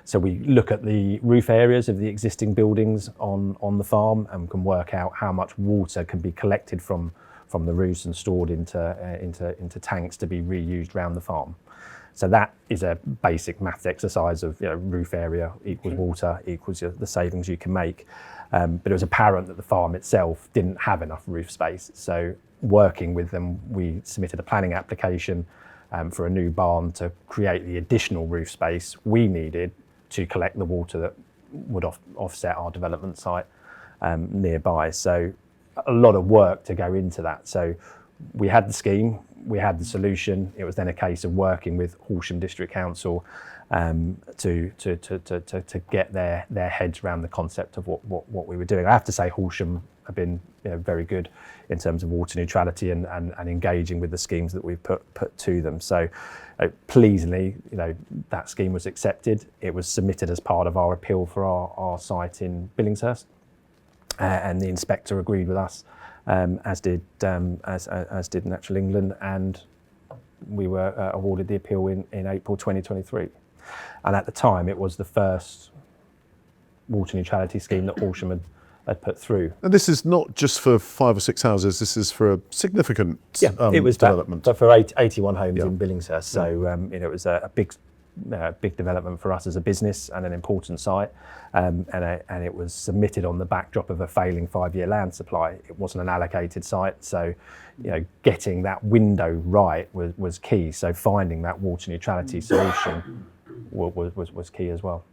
So we look at the roof areas of the existing buildings on the farm and can work out how much water can be collected from the roofs and stored into tanks to be reused around the farm. So that is a basic maths exercise of roof area equals water equals the savings you can make. But it was apparent that the farm itself didn't have enough roof space. So working with them, we submitted a planning application for a new barn to create the additional roof space we needed to collect the water that would offset our development site nearby. So a lot of work to go into that. So we had the scheme, we had the solution. It was then a case of working with Horsham District Council to get their heads around the concept of what we were doing. I have to say Horsham have been very good in terms of water neutrality and engaging with the schemes that we've put to them. So pleasingly, that scheme was accepted. It was submitted as part of our appeal for our site in Billingshurst, and the inspector agreed with us, as did Natural England, and we were awarded the appeal in April 2023. And at the time, it was the first water neutrality scheme that Horsham had put through. And this is not just for 5 or 6 houses, this is for a significant it was development. For 81 homes in Billingshurst. So it was a big development for us as a business and an important site. And it was submitted on the backdrop of a failing 5-year land supply. It wasn't an allocated site, so getting that window right was key. So finding that water neutrality solution was key as well.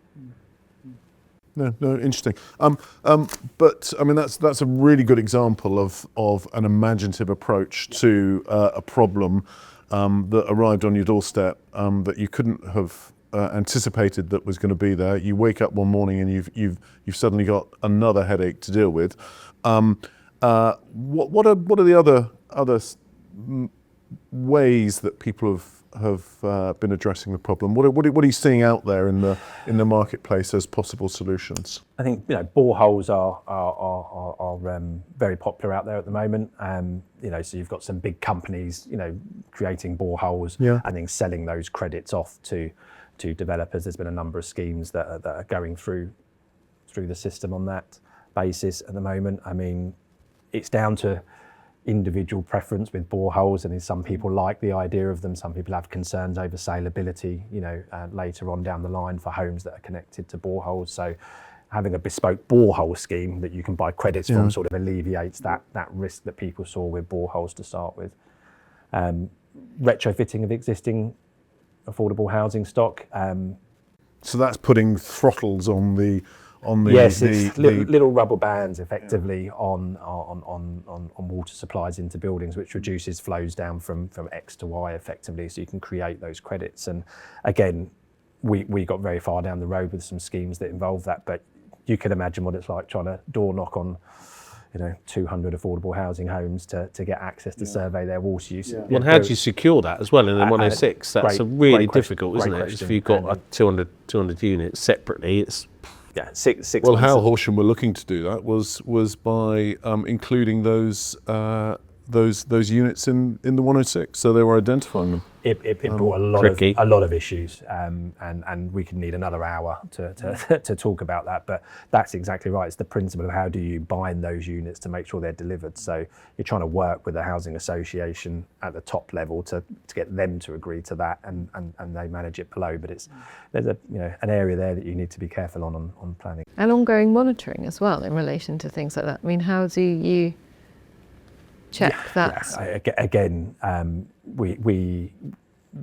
No, interesting. But I mean, that's a really good example of an imaginative approach to a problem that arrived on your doorstep that you couldn't have anticipated that was going to be there. You wake up one morning and you've suddenly got another headache to deal with. What are the other ways that people been addressing the problem? What are you seeing out there in the marketplace as possible solutions? I think boreholes are very popular out there at the moment. So you've got some big companies creating boreholes and then selling those credits off to developers. There's been a number of schemes that are going through the system on that basis at the moment. I mean, it's down to individual preference with boreholes. I mean, some people like the idea of them. Some people have concerns over saleability, later on down the line for homes that are connected to boreholes. So having a bespoke borehole scheme that you can buy credits from sort of alleviates that risk that people saw with boreholes to start with. Retrofitting of existing affordable housing stock. So that's putting throttles on the yes, it's little rubber bands effectively on water supplies into buildings, which reduces flows down from X to Y effectively, so you can create those credits. And again, we got very far down the road with some schemes that involve that, but you can imagine what it's like trying to door knock on 200 affordable housing homes to get access to survey their water use. Well, how do you secure that as well in the 106? That's really difficult, isn't it? If you've got 200 units separately, it's... Yeah, six Well, months how of- Horsham were looking to do that was by including those units in the 106, so they were identifying them. It brought a lot of issues, and we could need another hour to talk about that. But that's exactly right. It's the principle of how do you bind those units to make sure they're delivered. So you're trying to work with the housing association at the top level to get them to agree to that, and they manage it below. But there's an area there that you need to be careful on planning. And ongoing monitoring as well in relation to things like that. I mean, how do you check that? Again,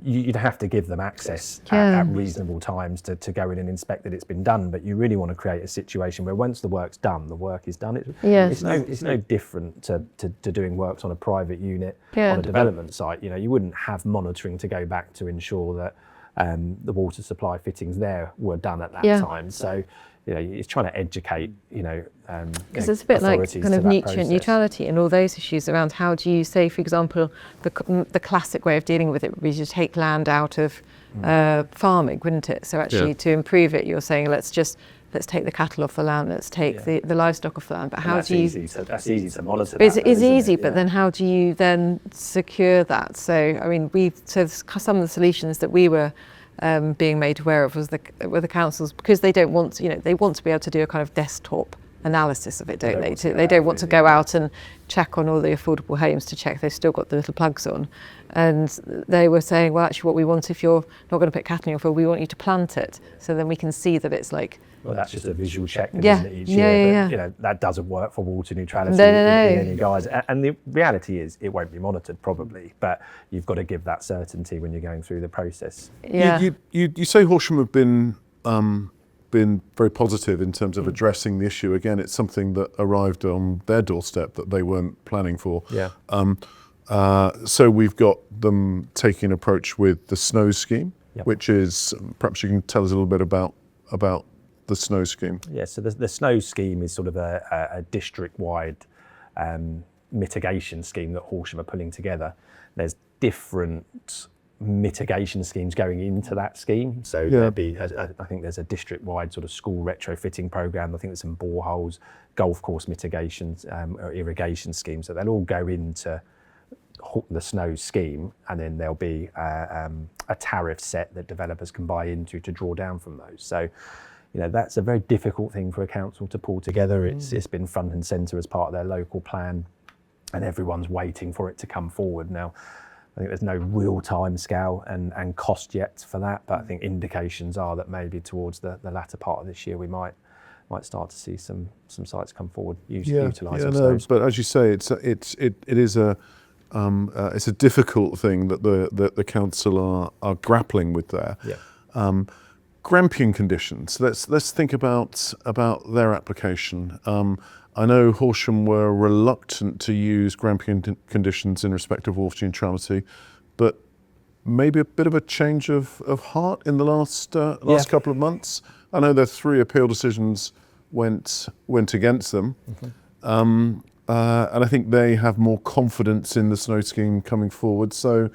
you'd have to give them access at reasonable times to go in and inspect that it's been done. But you really want to create a situation where once the work's done, the work is done. It's no different to doing works on a private unit on a development site. You wouldn't have monitoring to go back to ensure that the water supply fittings there were done at that time. So it's trying to educate, because it's a bit like kind of nutrient neutrality and all those issues around how do you say, for example, the classic way of dealing with it would be to take land out of farming, wouldn't it? So actually to improve it, you're saying let's take the cattle off the land, let's take the livestock off the land. But how do you? That's easy to monitor. It's easy, but then how do you then secure that? So I mean, some of the solutions that we were being made aware of were the councils, because they don't want they want to be able to do a kind of desktop analysis of it, don't they? They don't want to go out and check on all the affordable homes to check they've still got the little plugs on. And they were saying, well, actually what we want, if you're not going to put cattle in your field, we want you to plant it, so then we can see that it's like... Well, that's just a visual check, isn't it, each year? But, that doesn't work for water neutrality in any guise. And the reality is it won't be monitored probably, but you've got to give that certainty when you're going through the process. Yeah. You say Horsham have been very positive in terms of addressing the issue. Again, it's something that arrived on their doorstep that they weren't planning for. Yeah. So we've got them taking an approach with the snow scheme, Yep. which is, perhaps you can tell us a little bit about the snow scheme. Yeah, so the snow scheme is sort of a district-wide mitigation scheme that Horsham are pulling together. There's different mitigation schemes going into that scheme. So there'd be, I think there's a district-wide sort of school retrofitting program. I think there's some boreholes, golf course mitigations, or irrigation schemes. So they'll all go into the snow scheme, and then there'll be a tariff set that developers can buy into to draw down from those. So, that's a very difficult thing for a council to pull together. It's been front and centre as part of their local plan, and everyone's waiting for it to come forward. Now, I think there's no real time scale and cost yet for that, but I think indications are that maybe towards the latter part of this year we might start to see some sites come forward utilising those. But as you say, it is a difficult thing that the council are grappling with there. Yeah. Grampian conditions. Let's think about their application. I know Horsham were reluctant to use Grampian conditions in respect of water neutrality, but maybe a bit of a change of heart in the last couple of months. I know their 3 appeal decisions went against them, and I think they have more confidence in the snow scheme coming forward. So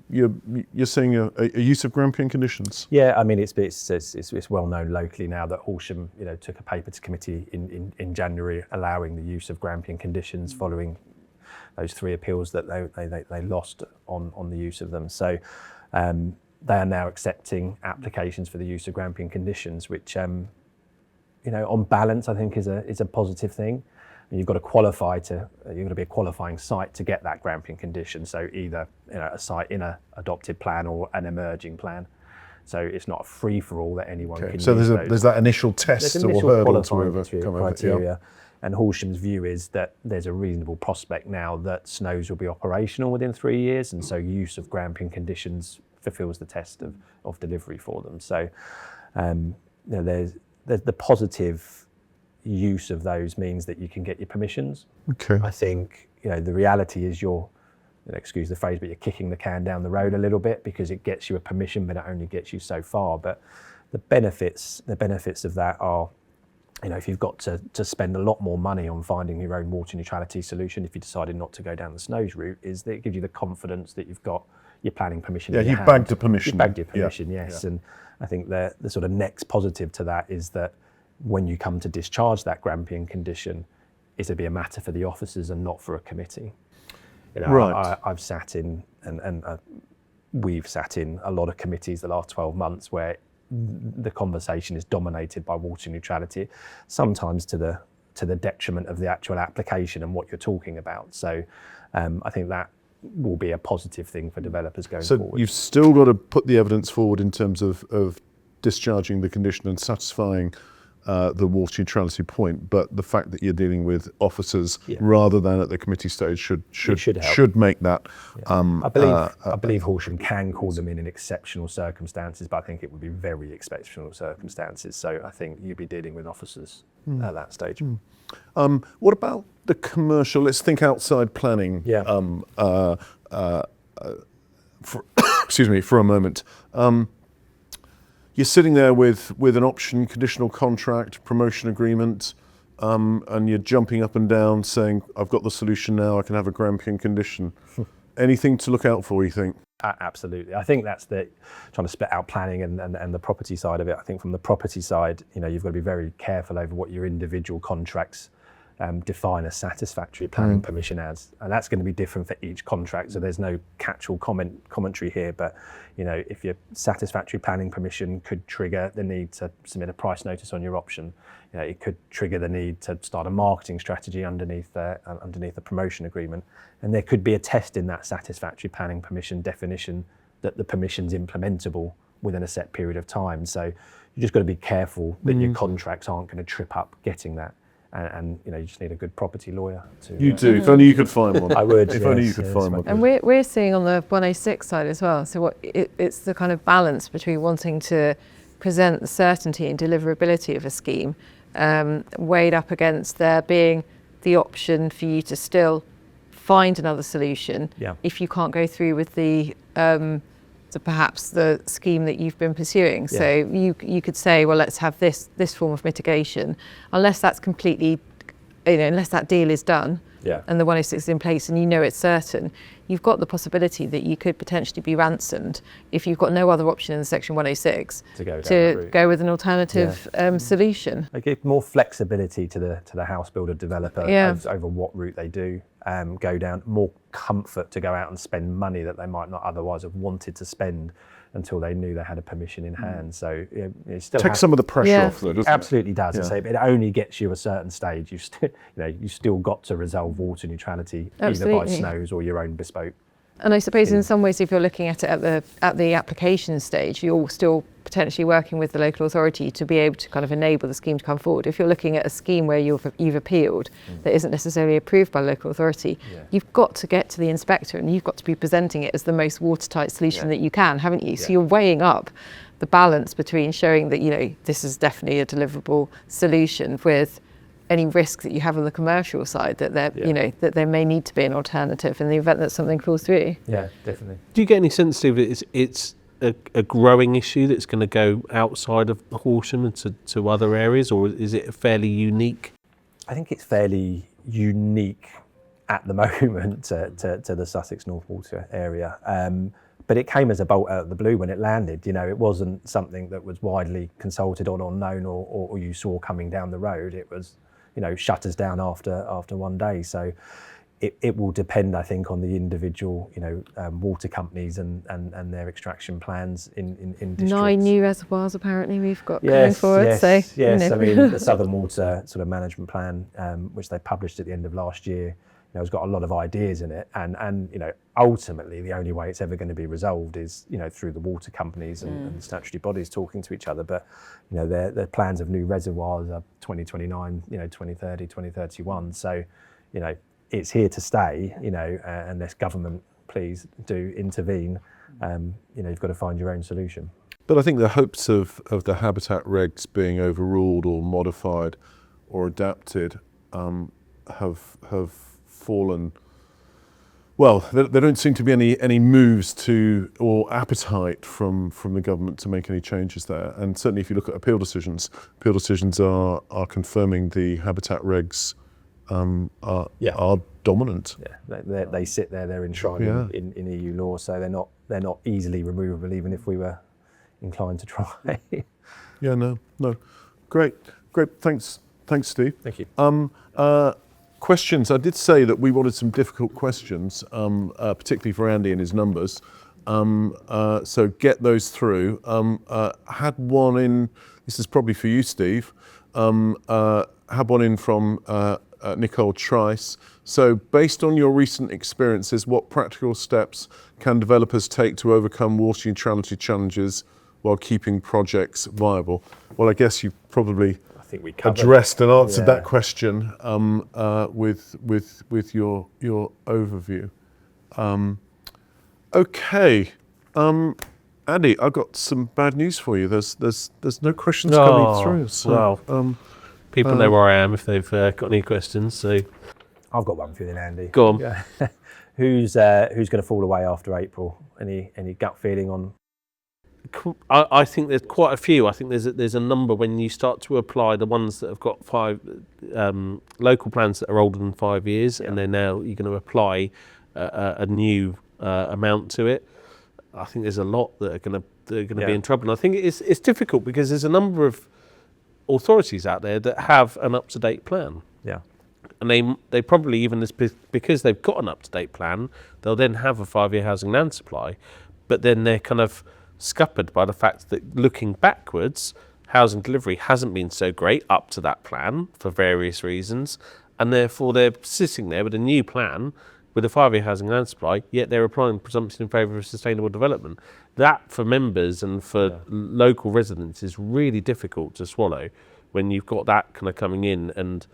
you're seeing a use of Grampian conditions? Yeah, I mean, it's well known locally now that Horsham, took a paper to committee in January allowing the use of Grampian conditions following those 3 appeals that they lost on the use of them. So they are now accepting applications for the use of Grampian conditions, which on balance I think is a positive thing. You've got to you've got to be a qualifying site to get that Grampian condition. So either a site in a adopted plan or an emerging plan. So it's not a free for all that anyone can use. So there's that initial test or hurdle to overcome. Criteria. And Horsham's view is that there's a reasonable prospect now that Snows will be operational within 3 years, and so use of Grampian conditions fulfills the test of delivery for them. So there's the positive use of those means that you can get your permissions. Okay. I think the reality is excuse the phrase, but you're kicking the can down the road a little bit because it gets you a permission, but it only gets you so far. But the benefits of that are, if you've got to spend a lot more money on finding your own water neutrality solution, if you decided not to go down the Snows route, is that it gives you the confidence that you've got your planning permission. Yeah, you've bagged a permission. You've bagged your permission, yes. And I think the sort of next positive to that is that when you come to discharge that Grampian condition, it'll be a matter for the officers and not for a committee. Right. I've sat in, and we've sat in a lot of committees the last 12 months where the conversation is dominated by water neutrality, sometimes to the detriment of the actual application and what you're talking about. So I think that will be a positive thing for developers going forward. So you've still got to put the evidence forward in terms of discharging the condition and satisfying the water neutrality point, but the fact that you're dealing with officers rather than at the committee stage should make that. I believe Horsham can call them in exceptional circumstances, but I think it would be very exceptional circumstances. So I think you'd be dealing with officers at that stage. What about the commercial? Let's think outside planning. For a moment. You're sitting there with an option, conditional contract, promotion agreement, and you're jumping up and down saying, I've got the solution now, I can have a Grampian condition. Anything to look out for, you think? Absolutely. I think that's trying to split out planning and the property side of it. I think from the property side, you've got to be very careful over what your individual contracts define a satisfactory planning permission as, and that's going to be different for each contract. So there's no catch-all commentary here, but if your satisfactory planning permission could trigger the need to submit a price notice on your option, it could trigger the need to start a marketing strategy underneath the promotion agreement, and there could be a test in that satisfactory planning permission definition that the permission's implementable within a set period of time. So you just got to be careful that your contracts aren't going to trip up getting that. And you just need a good property lawyer to. You do. If only you could find one. I would. If only you could find one. And we're seeing on the 106 side as well. So it's the kind of balance between wanting to present the certainty and deliverability of a scheme, weighed up against there being the option for you to still find another solution if you can't go through with perhaps the scheme that you've been pursuing. So you could say, well, let's have this form of mitigation, unless that's completely, unless that deal is done and the 106 is in place and it's certain, you've got the possibility that you could potentially be ransomed if you've got no other option in Section 106 to go with an alternative solution. They give more flexibility to the house builder developer over what route they do go down, more comfort to go out and spend money that they might not otherwise have wanted to spend until they knew they had a permission in hand. So it still takes some of the pressure off, though, doesn't it? Absolutely does. And so it only gets you a certain stage. You still got to resolve water neutrality either by Snows or your own bespoke. And I suppose in some ways, if you're looking at it at the application stage, you're still potentially working with the local authority to be able to kind of enable the scheme to come forward. If you're looking at a scheme where you've appealed that isn't necessarily approved by the local authority, you've got to get to the inspector and you've got to be presenting it as the most watertight solution that you can, haven't you? So you're weighing up the balance between showing that, this is definitely a deliverable solution with any risk that you have on the commercial side that that there may need to be an alternative in the event that something falls through. Yeah, definitely. Do you get any sense of it's a growing issue that's going to go outside of Horsham and to other areas, or is it fairly unique? I think it's fairly unique at the moment to the Sussex North Water area. but it came as a bolt out of the blue when it landed. You know, it wasn't something that was widely consulted on or known or you saw coming down the road. It was, you know, shutters down after one day. So it will depend, I think, on the individual, you know, water companies and their extraction plans in districts. 9 new reservoirs apparently we've got going forward. Yes, so yes. you know. I mean, the Southern Water sort of management plan, which they published at the end of last year, you know, has got a lot of ideas in it, and you know, ultimately the only way it's ever going to be resolved is, you know, through the water companies and the statutory bodies talking to each other. But you know, their plans of new reservoirs are 2029, you know, 2030, 2031. So, you know, it's here to stay, you know, unless government, please do intervene. You know, you've got to find your own solution. But I think the hopes of the habitat regs being overruled or modified or adapted have fallen. Well, there don't seem to be any moves to or appetite from the government to make any changes there. And certainly, if you look at appeal decisions are confirming the habitat regs are dominant. Yeah, they sit there. They're enshrined in EU law, so they're not easily removable, even if we were inclined to try. Yeah, no, great. Thanks, Steve. Thank you. Questions. I did say that we wanted some difficult questions, particularly for Andy and his numbers. So get those through. Had one in. This is probably for you, Steve. Had one in from Nicole Trice. So based on your recent experiences, what practical steps can developers take to overcome water neutrality challenges while keeping projects viable? Well, I guess you probably addressed and answered that question with your overview. Okay, Andy, I've got some bad news for you. There's no questions coming through. So, well, people know where I am if they've got any questions. So I've got one for you then, Andy. Go on. Yeah. Who's going to fall away after April? Any gut feeling on? I think there's quite a few. I think there's a number when you start to apply the ones that have got 5 local plans that are older than 5 years, and then now you're going to apply a new amount to it. I think there's a lot that are going to be in trouble. And I think it's difficult because there's a number of authorities out there that have an up-to-date plan. Yeah. And they probably, even because they've got an up-to-date plan, they'll then have a 5-year housing land supply, but then they're kind of scuppered by the fact that looking backwards, housing delivery hasn't been so great up to that plan for various reasons, and therefore they're sitting there with a new plan with a 5-year housing land supply, yet they're applying presumption in favour of sustainable development. That, for members and for local residents, is really difficult to swallow when you've got that kind of coming in and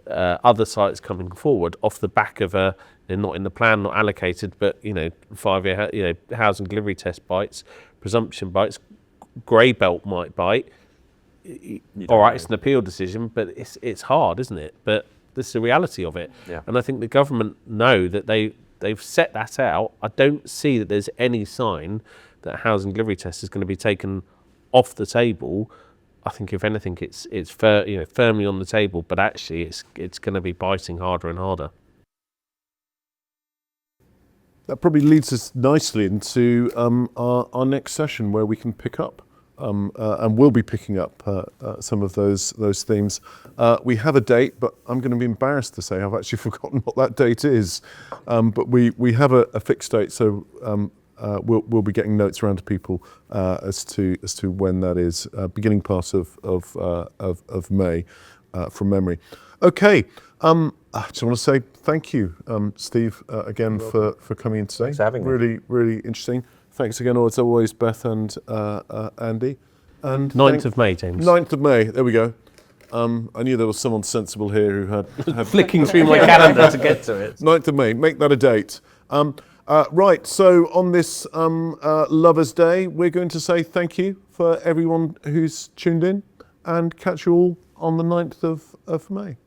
other sites coming forward off the back of they're not in the plan, not allocated, but 5-year housing delivery test bites, presumption bites, grey belt might bite. All right, it's an appeal decision, but it's hard, isn't it? But this is the reality of it. Yeah. And I think the government know that they've set that out. I don't see that there's any sign that housing delivery test is going to be taken off the table. I think if anything, it's firmly on the table, but actually it's going to be biting harder and harder. That probably leads us nicely into our next session, where we can pick up, and we'll be picking up some of those themes. We have a date, but I'm going to be embarrassed to say I've actually forgotten what that date is. But we have a fixed date, so we'll be getting notes around to people as to when that is. Beginning part of May, from memory. Okay. I just want to say thank you, Steve, again for coming in today. Thanks for having me. Really, really interesting. Thanks again, as always, Beth and Andy. And 9th of May, James. 9th of May, there we go. I knew there was someone sensible here who had Flicking through my calendar to get to it. 9th of May, make that a date. Right, so on this Lovers' Day, we're going to say thank you for everyone who's tuned in, and catch you all on the 9th of May.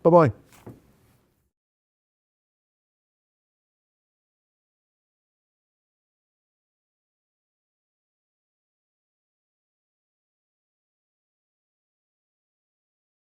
Bye-bye.